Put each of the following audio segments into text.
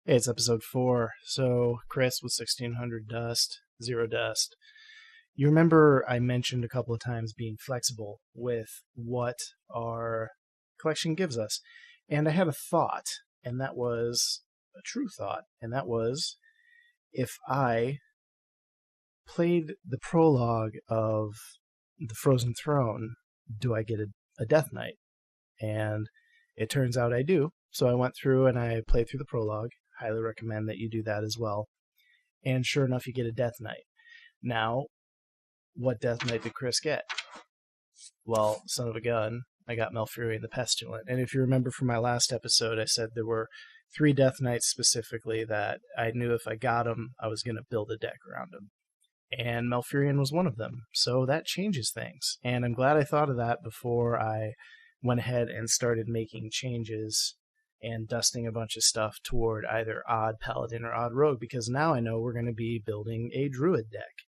Hey, it's episode 4. So, Chris with 1600 dust, 0 dust. You remember I mentioned a couple of times being flexible with what our collection gives us. And I had a thought, and that was a true thought, and that was if I played the prologue of The Frozen Throne, do I get a Death Knight? And it turns out I do. So I went through and I played through the prologue. Highly recommend that you do that as well. And sure enough, you get a Death Knight. Now, what Death Knight did Chris get? Well, son of a gun, I got Malfurion the Pestilent. And if you remember from my last episode, I said there were 3 Death Knights specifically that I knew if I got them, I was going to build a deck around them. And Malfurion was one of them. So that changes things. And I'm glad I thought of that before I went ahead and started making changes and dusting a bunch of stuff toward either odd paladin or odd rogue, because now I know we're going to be building a druid deck.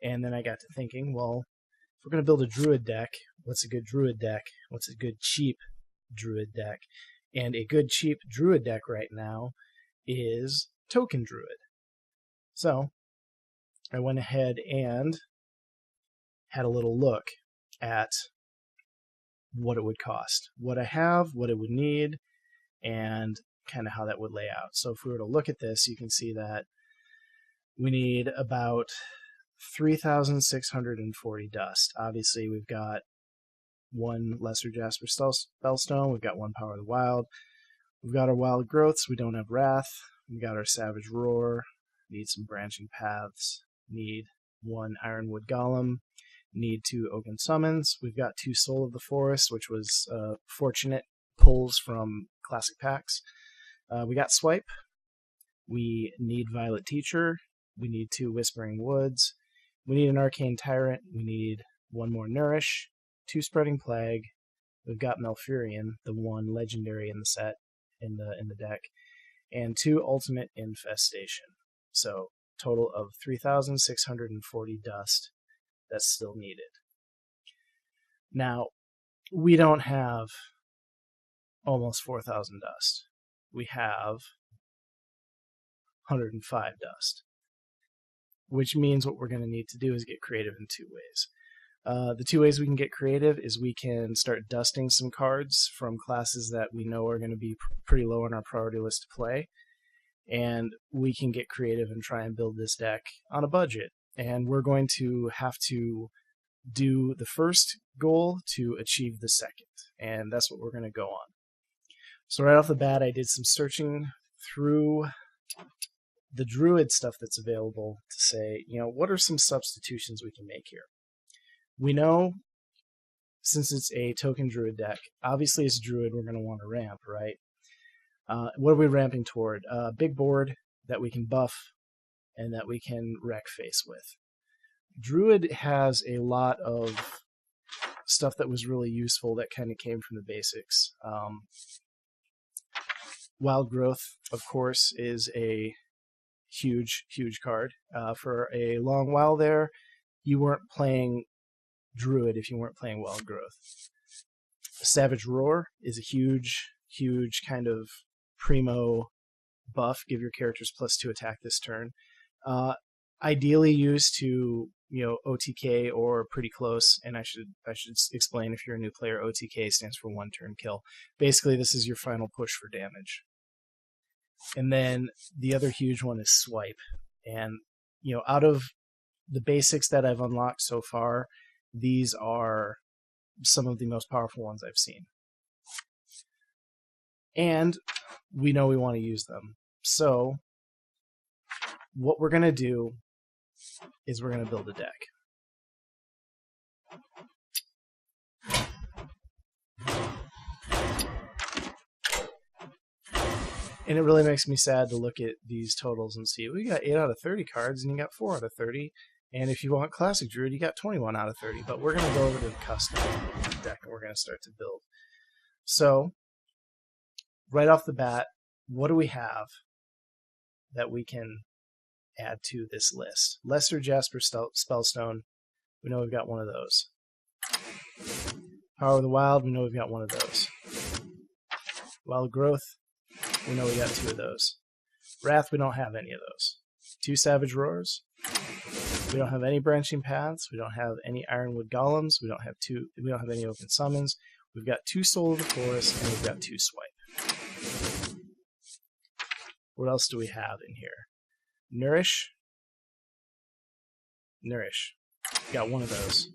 And then I got to thinking, well, if we're going to build a druid deck, what's a good druid deck? What's a good cheap druid deck? And a good cheap druid deck right now is Token Druid. So I went ahead and had a little look at what it would cost, what I have, what it would need, and kind of how that would lay out. So if we were to look at this, you can see that we need about 3,640 dust. Obviously, we've got 1 Lesser Jasper Spellstone, we've got 1 Power of the Wild, we've got our Wild Growths, we don't have Wrath, we've got our Savage Roar, need some Branching Paths, need 1 Ironwood Golem, need 2 Oaken Summons, we've got 2 Soul of the Forest, which was fortunate pulls from classic packs. We got Swipe, we need Violet Teacher, we need 2 Whispering Woods, we need an Arcane Tyrant, we need 1 more Nourish, 2 Spreading Plague, we've got Malfurion, the 1 legendary in the set, in the deck, and 2 Ultimate Infestation. So, total of 3,640 dust that's still needed. Now, we don't have almost 4,000 dust. We have 105 dust, which means what we're going to need to do is get creative in 2 ways. The 2 ways we can get creative is we can start dusting some cards from classes that we know are going to be pretty low on our priority list to play, and we can get creative and try and build this deck on a budget. And we're going to have to do the first goal to achieve the second, and that's what we're going to go on. So right off the bat, I did some searching through the Druid stuff that's available to say, what are some substitutions we can make here? We know, since it's a token Druid deck, obviously as a Druid we're going to want to ramp, right? What are we ramping toward? Big board that we can buff and that we can wreck face with. Druid has a lot of stuff that was really useful that kind of came from the basics. Wild Growth, of course, is a huge card. For a long while there, you weren't playing Druid if you weren't playing Wild Growth. Savage Roar is a huge kind of primo buff. Give your characters +2 attack this turn. Ideally used to OTK or pretty close, and I should explain, if you're a new player, OTK stands for 1 turn kill. Basically, this is your final push for damage. And then the other huge one is Swipe. And out of the basics that I've unlocked so far, these are some of the most powerful ones I've seen. And we know we want to use them. So what we're going to do is we're going to build a deck. And it really makes me sad to look at these totals and see, we got 8 out of 30 cards, and you got 4 out of 30. And if you want Classic Druid, you got 21 out of 30. But we're going to go over to the custom deck, and we're going to start to build. So, right off the bat, what do we have that we can add to this list? Lesser Jasper Spellstone, we know we've got 1 of those. Power of the Wild, we know we've got 1 of those. Wild Growth, we know we got 2 of those. Wrath, we don't have any of those. 2 Savage Roars. We don't have any Branching Paths. We don't have any Ironwood Golems. We don't have any Oaken Summons. We've got 2 Soul of the Forest, and we've got 2 Swipe. What else do we have in here? Nourish. Nourish. We've got 1 of those.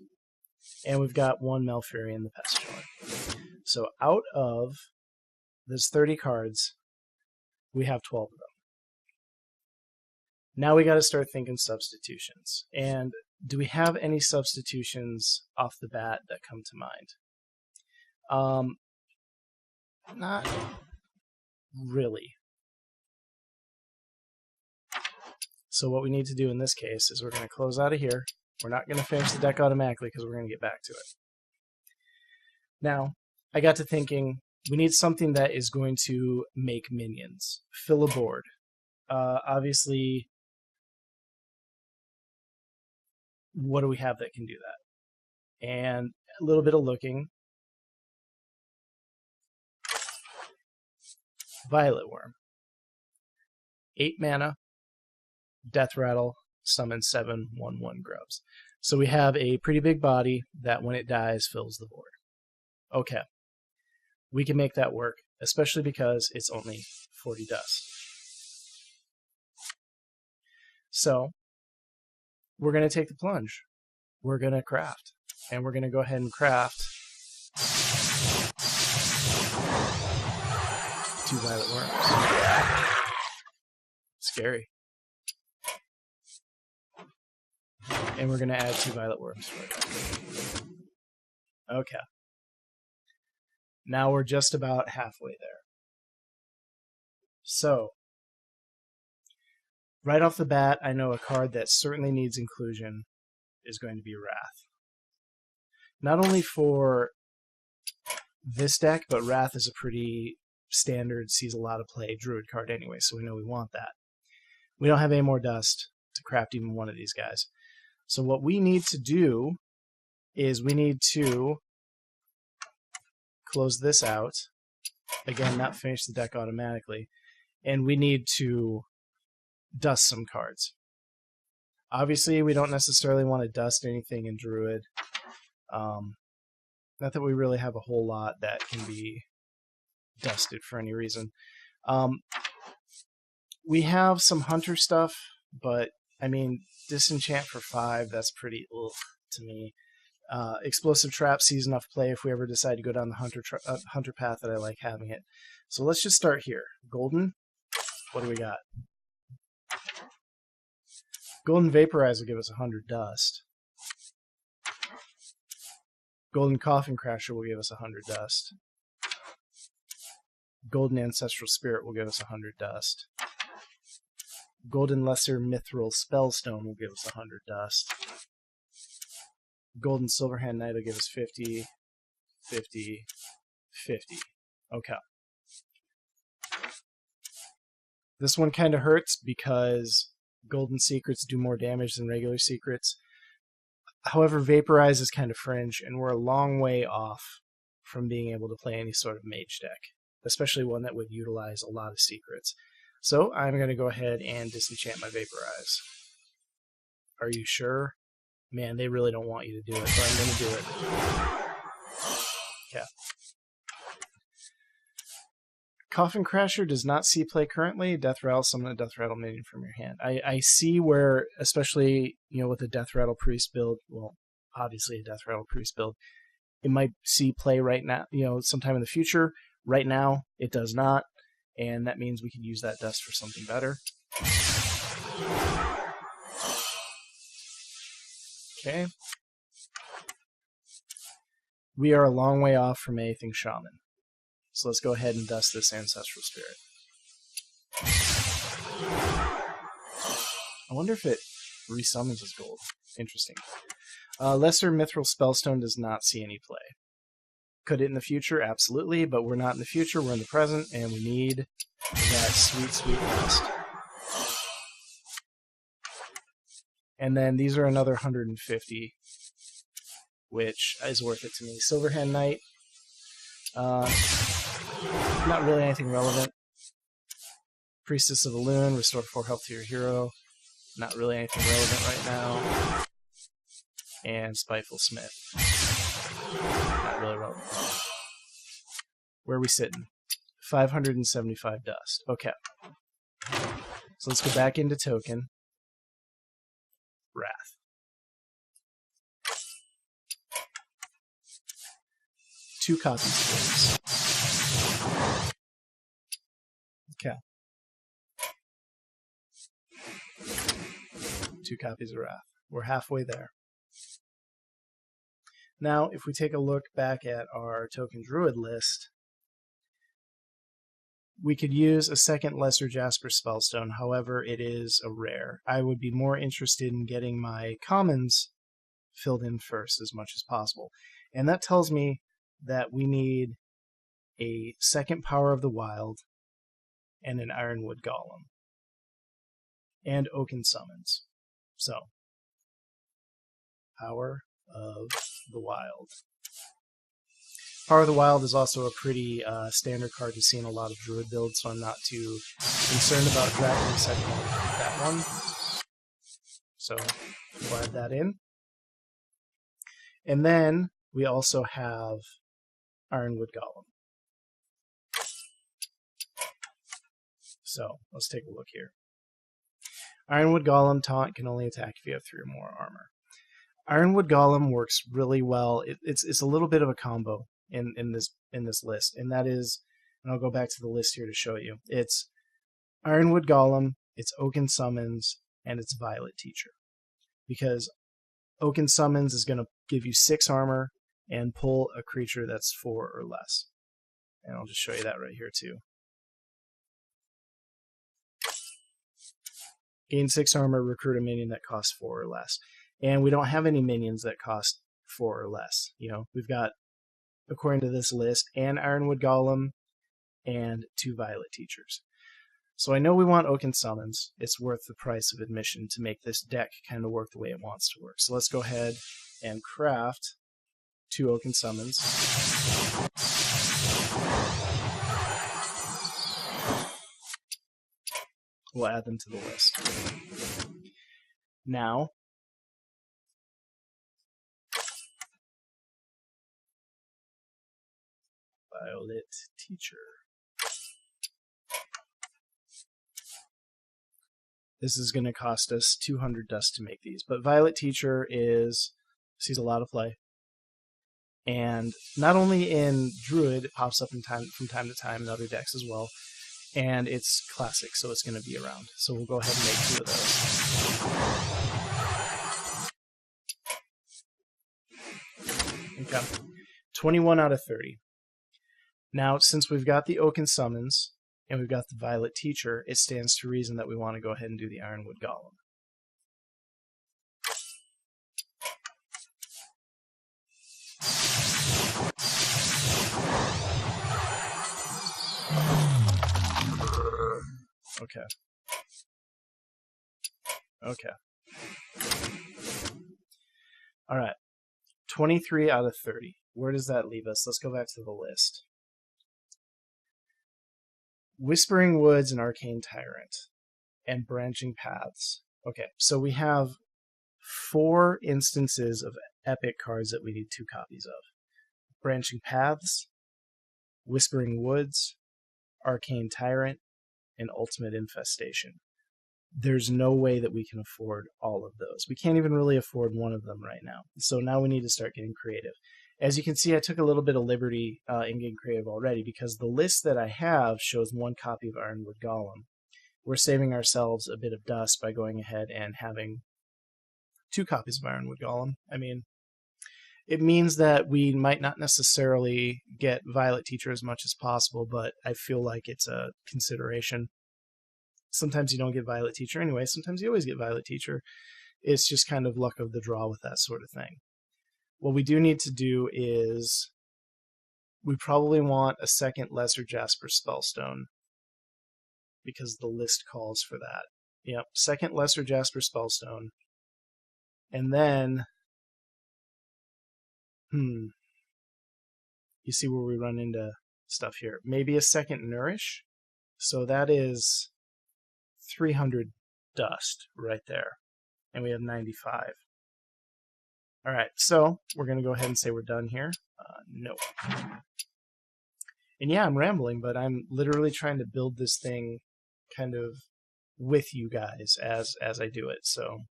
And we've got 1 Malfurion the Pestilent. So out of those 30 cards, we have 12 of them. Now we got to start thinking substitutions. And do we have any substitutions off the bat that come to mind? Not really. So what we need to do in this case is we're going to close out of here. We're not going to finish the deck automatically because we're going to get back to it. Now, I got to thinking, we need something that is going to make minions. Fill a board. Obviously, what do we have that can do that? And a little bit of looking. Violet Wurm. 8 mana. Death Rattle, summon 7 1/1 grubs. So we have a pretty big body that when it dies fills the board. Okay. We can make that work, especially because it's only 40 dust. So we're going to take the plunge. We're going to craft. And we're going to go ahead and craft 2 Violet Worms. Scary. And we're going to add 2 Violet Worms for it. Okay. Now we're just about halfway there. So, right off the bat, I know a card that certainly needs inclusion is going to be Wrath. Not only for this deck, but Wrath is a pretty standard, sees a lot of play Druid card anyway, so we know we want that. We don't have any more dust to craft even one of these guys. So what we need to do is we need to close this out. Again, not finish the deck automatically. And we need to dust some cards. Obviously, we don't necessarily want to dust anything in Druid. Not that we really have a whole lot that can be dusted for any reason. We have some Hunter stuff, but I mean, Disenchant for 5, that's pretty ugh to me. Explosive Trap sees enough play if we ever decide to go down the Hunter path that I like having it. So let's just start here. Golden, what do we got? Golden Vaporize will give us 100 dust. Golden Coffin Crasher will give us 100 dust. Golden Ancestral Spirit will give us 100 dust. Golden Lesser Mithril Spellstone will give us 100 dust. Golden Silverhand Knight will give us 50, 50, 50. Okay. This one kind of hurts because Golden Secrets do more damage than regular Secrets. However, Vaporize is kind of fringe, and we're a long way off from being able to play any sort of mage deck, especially one that would utilize a lot of secrets. So I'm going to go ahead and disenchant my Vaporize. Are you sure? Man, they really don't want you to do it, but I'm going to do it. Okay. Coffin Crasher does not see play currently. Death Rattle, summon a Death Rattle minion from your hand. I see where, especially, with the Death Rattle Priest build, well, obviously a Death Rattle Priest build, it might see play right now, sometime in the future. Right now, it does not, and that means we can use that dust for something better. Okay. We are a long way off from anything Shaman. So let's go ahead and dust this Ancestral Spirit. I wonder if it resummons as gold. Interesting. Lesser Mithril Spellstone does not see any play. Could it in the future? Absolutely, but we're not in the future, we're in the present, and we need that sweet, sweet dust. And then these are another 150, which is worth it to me. Silverhand Knight. Not really anything relevant. Priestess of the Loon, restore 4 health to your hero. Not really anything relevant right now. And Spiteful Smith. Not really relevant. Where are we sitting? 575 dust. Okay. So let's go back into token. Wrath. Two copies, please. Okay. 2 copies of Wrath. We're halfway there. Now, if we take a look back at our token Druid list, we could use a second Lesser Jasper Spellstone, however, it is a rare. I would be more interested in getting my commons filled in first as much as possible. And that tells me that we need a second Power of the Wild and an Ironwood Golem. And Oaken Summons. So, Power of the Wild. Power of the Wild is also a pretty standard card to see in a lot of Druid builds, so I'm not too concerned about drafting the second one with that one. So, we'll add that in. And then, we also have Ironwood Golem. So, let's take a look here. Ironwood Golem taunt can only attack if you have 3 or more armor. Ironwood Golem works really well. It's a little bit of a combo in this list, and that is, and I'll go back to the list here to show you. It's Ironwood Golem, it's Oaken Summons, and it's Violet Teacher. Because Oaken Summons is going to give you 6 armor and pull a creature that's 4 or less. And I'll just show you that right here too. Gain 6 armor, recruit a minion that costs 4 or less. And we don't have any minions that cost 4 or less. You know, we've got, according to this list, an Ironwood Golem and 2 Violet Teachers. So I know we want Oaken Summons. It's worth the price of admission to make this deck kind of work the way it wants to work. So let's go ahead and craft 2 Oaken Summons. We'll add them to the list. Now, Violet Teacher. This is going to cost us 200 dust to make these, but Violet Teacher sees a lot of play. And not only in Druid, it pops up from time to time in other decks as well. And it's classic, so it's going to be around. So we'll go ahead and make 2 of those. Okay. 21 out of 30. Now, since we've got the Oaken Summons, and we've got the Violet Teacher, it stands to reason that we want to go ahead and do the Ironwood Golem. Okay. Okay. Alright. 23 out of 30. Where does that leave us? Let's go back to the list. Whispering Woods and Arcane Tyrant. And Branching Paths. Okay, so we have 4 instances of epic cards that we need 2 copies of. Branching Paths, Whispering Woods, Arcane Tyrant, and Ultimate Infestation. There's no way that we can afford all of those. We can't even really afford one of them right now. So now we need to start getting creative. As you can see, I took a little bit of liberty in getting creative already because the list that I have shows 1 copy of Ironwood Golem. We're saving ourselves a bit of dust by going ahead and having 2 copies of Ironwood Golem. I mean, it means that we might not necessarily get Violet Teacher as much as possible, but I feel like it's a consideration. Sometimes you don't get Violet Teacher anyway. Sometimes you always get Violet Teacher. It's just kind of luck of the draw with that sort of thing. What we do need to do is we probably want a second Lesser Jasper Spellstone because the list calls for that. Yep, second Lesser Jasper Spellstone. And then, you see where we run into stuff here. Maybe a second Nourish. So that is 300 dust right there. And we have 95. All right, so we're going to go ahead and say we're done here. No. And yeah, I'm rambling, but I'm literally trying to build this thing kind of with you guys as I do it. So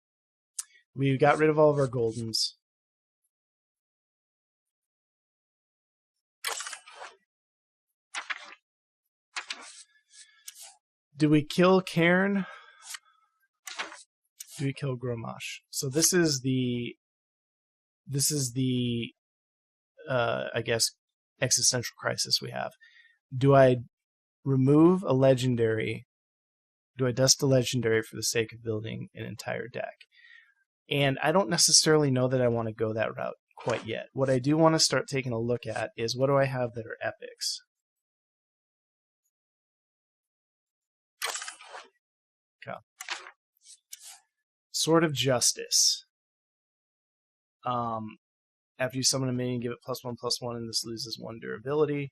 we got rid of all of our goldens. Do we kill Cairn? Do we kill Grommash? So this is the I guess existential crisis we have. Do I remove a legendary? Do I dust a legendary for the sake of building an entire deck? And I don't necessarily know that I want to go that route quite yet. What I do want to start taking a look at is what do I have that are epics? Okay. Sword of Justice. After you summon a minion, give it +1/+1, and this loses 1 durability.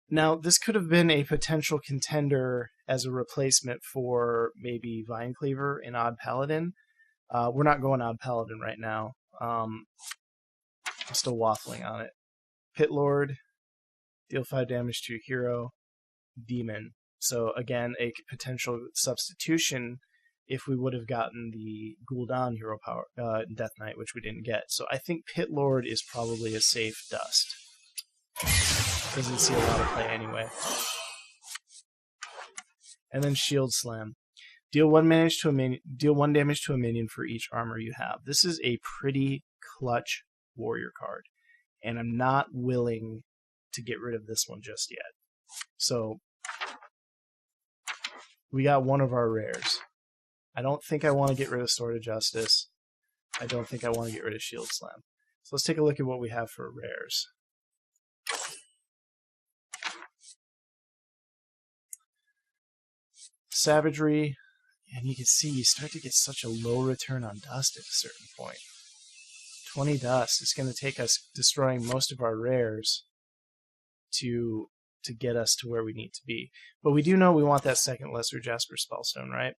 Now, this could have been a potential contender as a replacement for maybe Vinecleaver and Odd Paladin. We're not going Odd Paladin right now. I'm still waffling on it. Pit Lord, deal 5 damage to your hero. Demon. So again, a potential substitution if we would have gotten the Gul'dan hero power Death Knight, which we didn't get. So I think Pit Lord is probably a safe dust. Doesn't see a lot of play anyway. And then Shield Slam. Deal 1 damage to a minion for each armor you have. This is a pretty clutch warrior card, and I'm not willing to get rid of this one just yet. So we got one of our rares. I don't think I want to get rid of Sword of Justice. I don't think I want to get rid of Shield Slam. So let's take a look at what we have for rares. Savagery, and you can see you start to get such a low return on dust at a certain point. 20 dust. It's going to take us destroying most of our rares to get us to where we need to be. But we do know we want that second lesser Jasper Spellstone, right?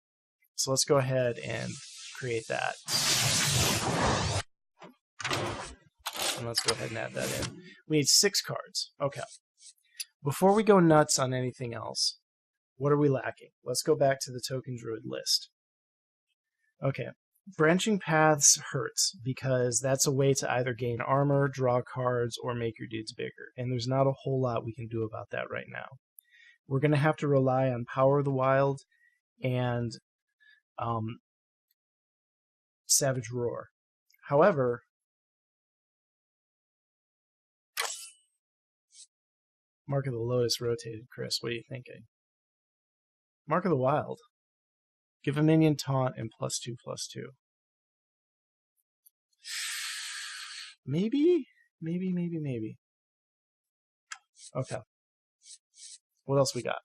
So let's go ahead and create that. And let's go ahead and add that in. We need 6 cards. Okay. Before we go nuts on anything else, what are we lacking? Let's go back to the Token Druid list. Okay. Branching Paths hurts because that's a way to either gain armor, draw cards, or make your dudes bigger. And there's not a whole lot we can do about that right now. We're going to have to rely on Power of the Wild and Savage Roar. However, Mark of the Lotus rotated, Chris. What are you thinking? Mark of the Wild. Give a minion taunt and +2/+2. Maybe. Okay. What else we got?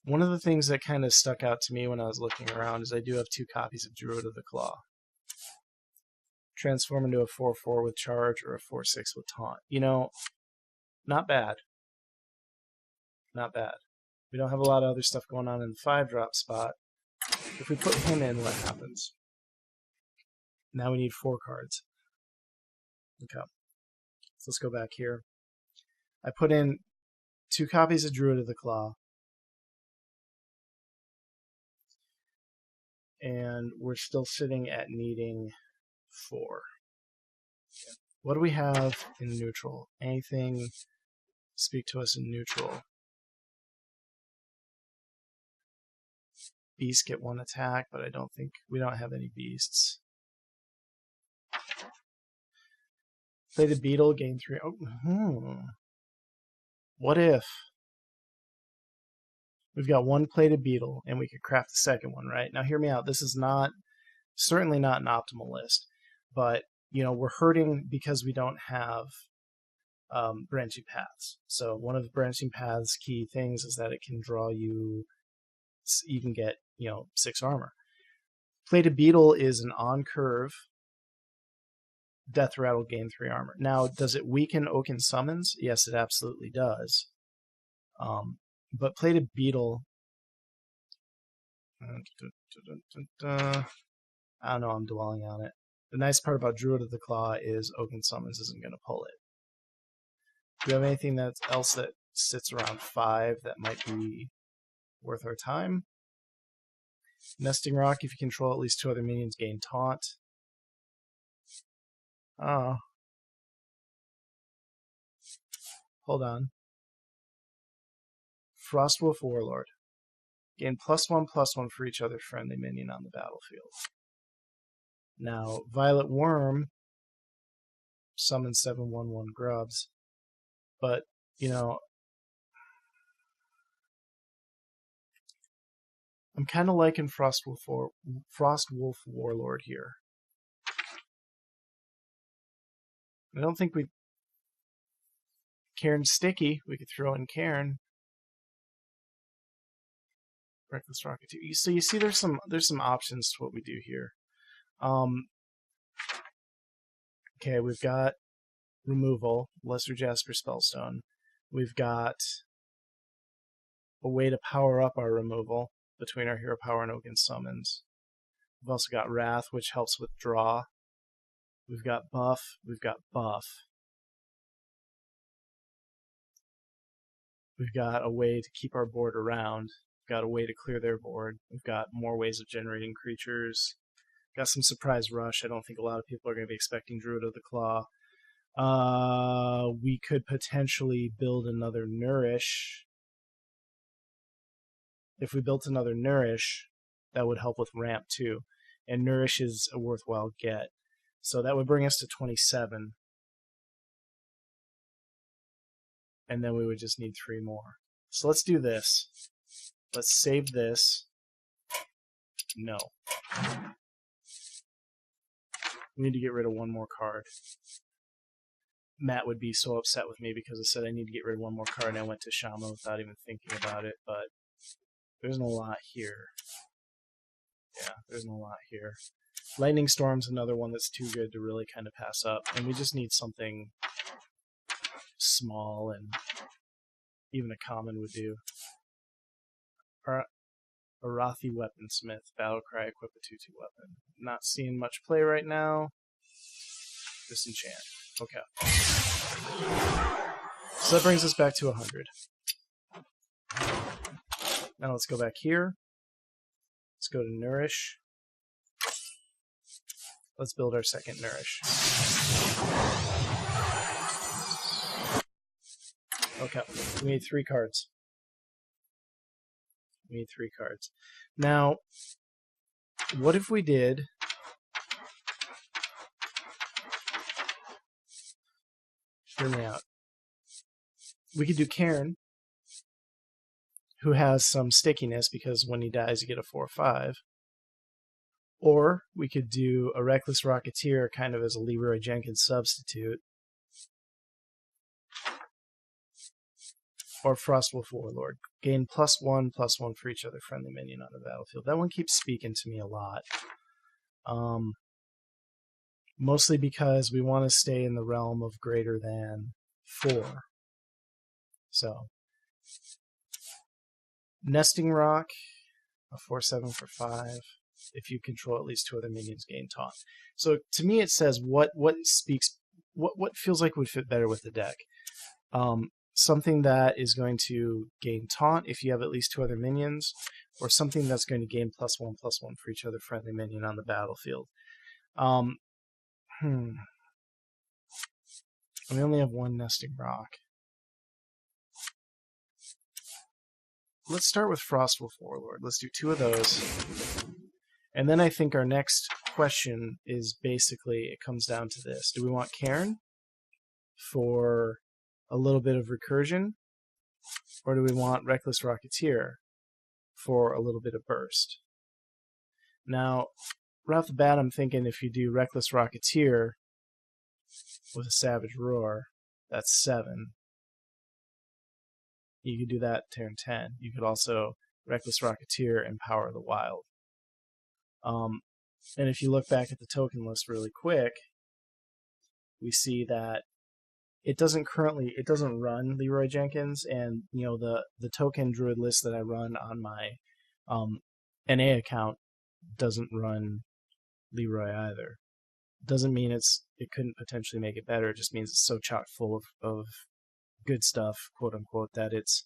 One of the things that kind of stuck out to me when I was looking around is I do have 2 copies of Druid of the Claw. Transform into a 4/4 with charge or a 4/6 with taunt. You know, not bad. Not bad. We don't have a lot of other stuff going on in the 5-drop spot. If we put him in, what happens? Now we need 4 cards. Okay. So let's go back here. I put in 2 copies of Druid of the Claw. And we're still sitting at needing 4. Okay. What do we have in neutral? Anything speak to us in neutral? Beasts get 1 attack, but I don't think we don't have any beasts. Play the Beetle, gain 3. Oh, What if we've got 1 plated Beetle and we could craft the second one, right? Now hear me out. This is certainly not an optimal list, but you know, we're hurting because we don't have branching paths. So one of the branching paths key things is that it can draw you, you can get, 6 armor. Plated Beetle is an on-curve Death Rattle, gain 3 armor. Now, does it weaken Oaken Summons? Yes, it absolutely does. but played a beetle. I don't know, I'm dwelling on it. The nice part about Druid of the Claw is Oaken Summons isn't going to pull it. Do you have anything else that sits around 5 that might be worth our time? Nesting Rock, if you control at least 2 other minions, gain Taunt. Oh. Hold on. Frostwolf Warlord. Gain +1/+1 for each other friendly minion on the battlefield. Now, Violet Wurm summons 7/1/1 grubs. But, you know, I'm kind of liking Frostwolf Warlord here. I don't think Cairn's sticky. We could throw in Cairn. Reckless Rocketeer. So you see, there's some options to what we do here. Okay, we've got removal, Lesser Jasper Spellstone. We've got a way to power up our removal between our Hero Power and Oaken Summons. We've also got Wrath, which helps with draw. We've got buff. We've got buff. We've got a way to keep our board around. We've got a way to clear their board. We've got more ways of generating creatures. Got some surprise rush. I don't think a lot of people are going to be expecting Druid of the Claw. We could potentially build another Nourish. If we built another Nourish, that would help with ramp too. And Nourish is a worthwhile get. So that would bring us to 27. And then we would just need 3 more. So let's do this. Let's save this. No. We need to get rid of 1 more card. Matt would be so upset with me because I said I need to get rid of 1 more card and I went to Shama without even thinking about it, but there's no lot here. Yeah, there's no lot here. Lightning Storm's another one that's too good to really kind of pass up, and we just need something small, and even a common would do. Arathi Weaponsmith, Battlecry, equip a 2/2 weapon. Not seeing much play right now. Disenchant. Okay. So that brings us back to 100. Now let's go back here. Let's go to Nourish. Let's build our second Nourish. Okay, we need 3 cards. We need 3 cards. Now, what if we did... Hear me out. We could do Cairn, who has some stickiness because when he dies you get a 4/5. Or we could do a Reckless Rocketeer kind of as a Leroy Jenkins substitute. Or Frostwolf Warlord. Gain +1/+1 for each other friendly minion on the battlefield. That one keeps speaking to me a lot. Mostly because we want to stay in the realm of greater than 4. So, Nesting Rock, a 4/7 for 5. If you control at least 2 other minions, gain taunt. So to me, it says what feels like would fit better with the deck. Something that is going to gain taunt if you have at least 2 other minions, or something that's going to gain +1/+1 for each other friendly minion on the battlefield. We only have 1 Nesting Rock. Let's start with Frostwolf Warlord. Let's do 2 of those. And then I think our next question is basically, it comes down to this. Do we want Cairn for a little bit of recursion? Or do we want Reckless Rocketeer for a little bit of burst? Now, right off the bat, I'm thinking if you do Reckless Rocketeer with a Savage Roar, that's 7. You could do that turn 10. You could also Reckless Rocketeer and Power the Wild. And if you look back at the token list really quick, we see that it doesn't run Leroy Jenkins, and the token Druid list that I run on my NA account doesn't run Leroy either. Doesn't mean it couldn't potentially make it better. It just means it's so chock full of good stuff, quote unquote, that it's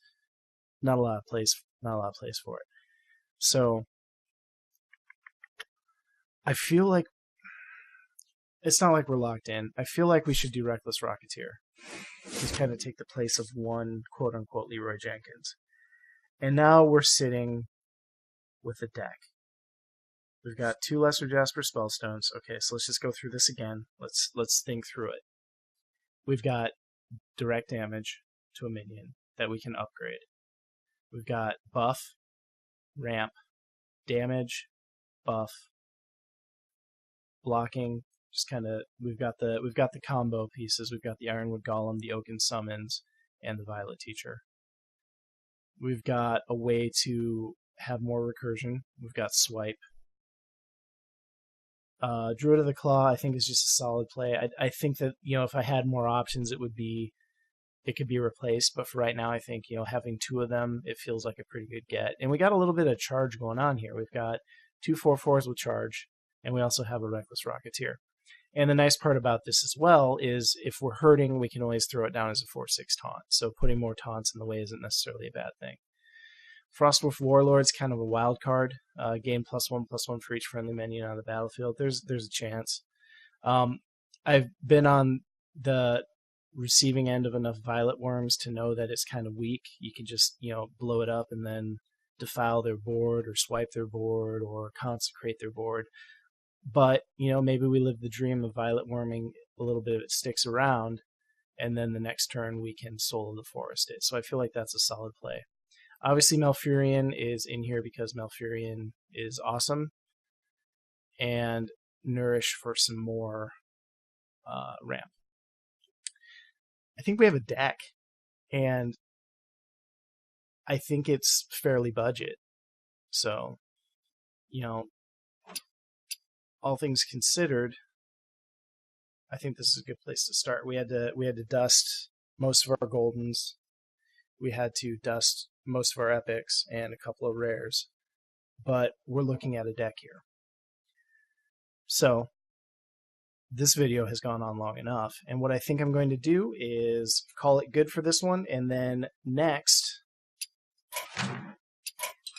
not a lot of place for it. So I feel like it's not like we're locked in. I feel like we should do Reckless Rocketeer. Just kind of take the place of one quote unquote Leroy Jenkins. And now we're sitting with a deck. We've got 2 Lesser Jasper Spellstones. Okay, so let's just go through this again. Let's think through it. We've got direct damage to a minion that we can upgrade. We've got buff, ramp, damage, buff, blocking. Just kind of we've got the combo pieces. We've got the Ironwood Golem, the Oaken Summons, and the Violet Teacher. We've got a way to have more recursion. We've got swipe. Druid of the Claw, I think, is just a solid play. I think that if I had more options, it could be replaced. But for right now, I think having 2 of them, it feels like a pretty good get. And we got a little bit of charge going on here. We've got 2 4/4s with charge, and we also have a Reckless Rocketeer. And the nice part about this as well is if we're hurting, we can always throw it down as a 4/6 taunt. So putting more taunts in the way isn't necessarily a bad thing. Frostwolf Warlord is kind of a wild card. Gain +1/+1 for each friendly minion on the battlefield. There's a chance. I've been on the receiving end of enough Violet Wurms to know that it's kind of weak. You can just blow it up and then defile their board or swipe their board or consecrate their board. But maybe we live the dream of Violet Wurming a little bit. It sticks around, and then the next turn we can Soul of the Forest it. So I feel like that's a solid play. Obviously, Malfurion is in here because Malfurion is awesome, and Nourish for some more ramp. I think we have a deck, and I think it's fairly budget. So, all things considered, I think this is a good place to start. We had to dust most of our Goldens. We had to dust most of our epics and a couple of rares, but we're looking at a deck here. So this video has gone on long enough, and what I think I'm going to do is call it good for this one, and then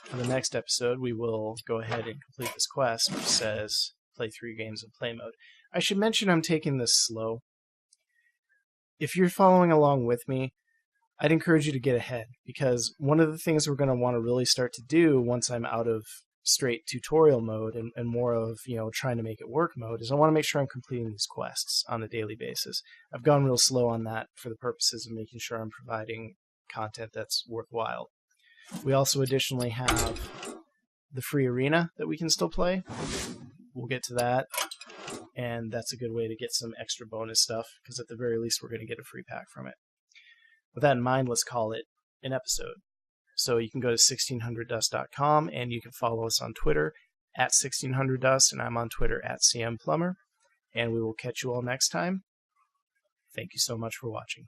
for the next episode we will go ahead and complete this quest, which says play 3 games in play mode. I should mention I'm taking this slow. If you're following along with me, I'd encourage you to get ahead, because one of the things we're going to want to really start to do once I'm out of straight tutorial mode and more of trying to make it work mode is I want to make sure I'm completing these quests on a daily basis. I've gone real slow on that for the purposes of making sure I'm providing content that's worthwhile. We also additionally have the free arena that we can still play. We'll get to that, and that's a good way to get some extra bonus stuff, because at the very least we're going to get a free pack from it. With that in mind, let's call it an episode. So you can go to 1600dust.com, and you can follow us on Twitter at 1600dust, and I'm on Twitter at CMPlumber, and we will catch you all next time. Thank you so much for watching.